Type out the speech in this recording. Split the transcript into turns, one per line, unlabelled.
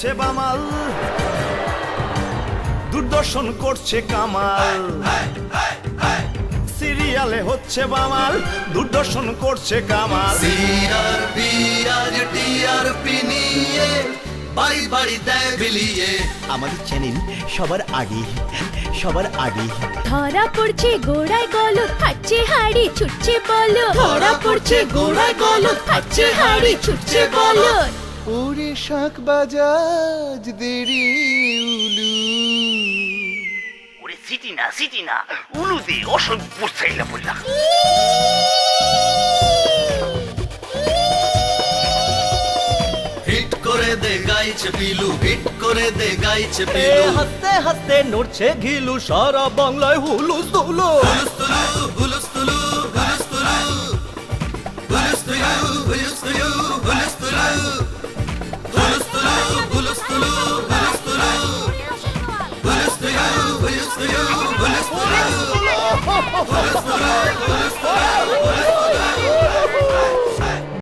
হচ্ছে বামাল, দূরদর্শন করছে কামাল। সিরিয়ালে হচ্ছে বামাল, দূরদর্শন করছে কামাল।
সিআরপি আজ টিআরপি নিয়ে বাড়ি বাড়ি দেয় বিলিয়ে।
আমাদের চ্যানেল সবার আগে, সবার আগে।
ধরা পড়ছে গোড়ায় গলদ, ফাটছে হাড়ি, ছুটছে বলদ। ধরা পড়ছে গোড়ায় গলদ, ফাটছে হাড়ি, ছুটছে বলদ।
ওরে শাঁখ বাজাজ দেরি উলু।
ওরে সিটি না উলু দে, অসভ্য বুঝাইলা বললা।
হিট করে দে গাইছে পিলু, হিট করে দে গাইছে পিলু।
হাসতে হাসতে নড়ছে ঘিলু, সারা বাংলায় হুলুস তুলু।
হুলুস তুলু হুলুস তুলু হুলুস তুলু হুলুস তুলু হুলুস তুলু হুলুস তুলু হুলুস তুলু হুলুস তুলু হুলুস তুলু হুলুস তুলু হুলুস তুলু হুলুস তুলু হুলুস তুলু হুলুস তুলু হুলুস তুলু।